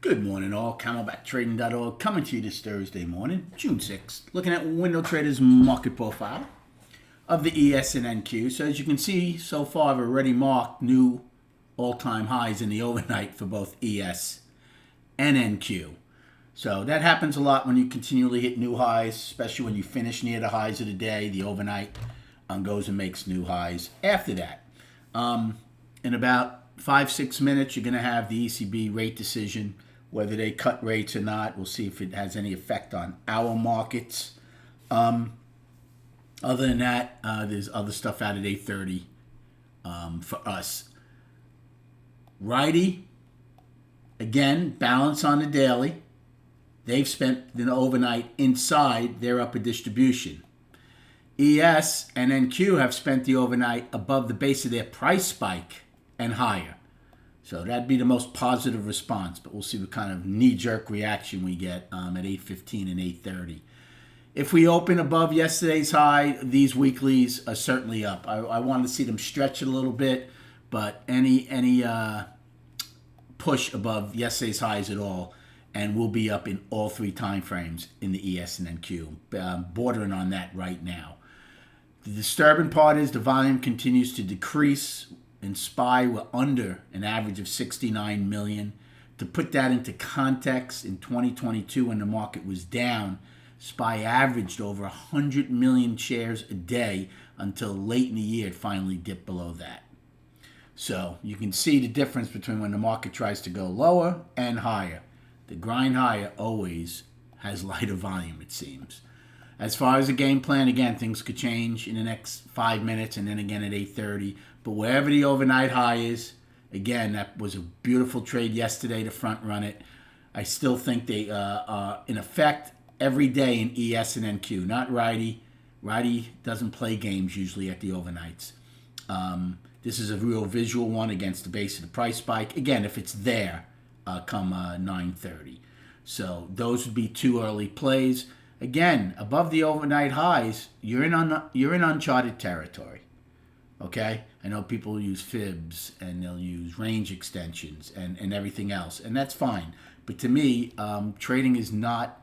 Good morning all, CamelbackTrading.org coming to you this Thursday morning, June 6th, looking at Window Trader's market profile of the ES and NQ. So as you can see, so far I've already marked new all-time highs in the overnight for both ES and NQ. So that happens a lot when you continually hit new highs, especially when you finish near the highs of the day. The overnight goes and makes new highs after that. In about 5-6 minutes, you're going to have the ECB rate decision, whether they cut rates or not. We'll see if it has any effect on our markets. Other than that, there's other stuff out at 8:30 for us. Righty, again, balance on the daily. They've spent the overnight inside their upper distribution. ES and NQ have spent the overnight above the base of their price spike and higher. So that'd be the most positive response, but we'll see what kind of knee-jerk reaction we get at 8:15 and 8:30. If we open above yesterday's high, these weeklies are certainly up. I want to see them stretch it a little bit, but any push above yesterday's highs at all, and we'll be up in all three time frames in the ES and NQ, bordering on that right now. The disturbing part is the volume continues to decrease. In SPY, we're under an average of 69 million. To put that into context, in 2022 when the market was down, SPY averaged over 100 million shares a day until late in the year it finally dipped below that. So you can see the difference between when the market tries to go lower and higher. The grind higher always has lighter volume, it seems. As far as the game plan, again, things could change in the next 5 minutes and then again at 8:30. But wherever the overnight high is, again, that was a beautiful trade yesterday to front run it. I still think they are in effect every day in ES and NQ, not Righty. Righty doesn't play games usually at the overnights. This is a real visual one against the base of the price spike. Again, if it's there, come 9:30. So those would be two early plays. Again, above the overnight highs, you're in uncharted territory. Okay? I know people use fibs and they'll use range extensions and everything else, and that's fine. But to me, trading is not,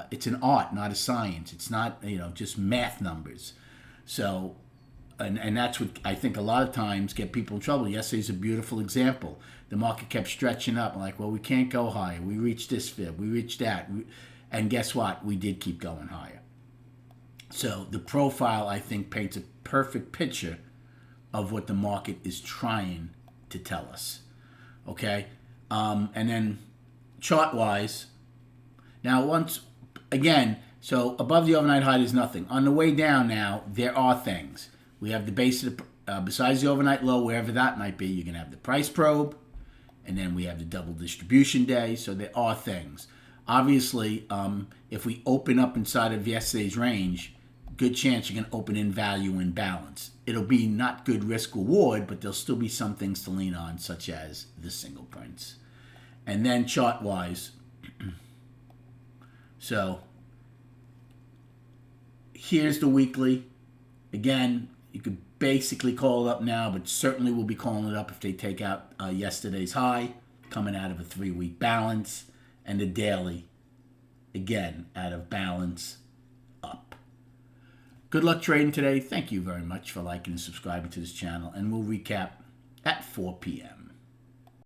it's an art, not a science. It's not, just math numbers. So, and that's what I think a lot of times get people in trouble. Yesterday's a beautiful example. The market kept stretching up. Like, well, we can't go higher. We reached this fib. We reached that. And guess what? We did keep going higher. So the profile, I think, paints a perfect picture of what the market is trying to tell us. Okay? And then chart-wise, now so above the overnight high, there's nothing. On the way down now, there are things. We have the base of the, besides the overnight low, wherever that might be, you're going to have the price probe, and then we have the double distribution day, so there are things. Obviously, if we open up inside of yesterday's range, good chance you're going to open in value and balance. It'll be not good risk reward, but there'll still be some things to lean on, such as the single prints. And then chart-wise, so here's the weekly. Again, you could basically call it up now, but certainly we'll be calling it up if they take out yesterday's high, coming out of a 3-week balance. And the daily, again, out of balance, up. Good luck trading today. Thank you very much for liking and subscribing to this channel. And we'll recap at 4 p.m.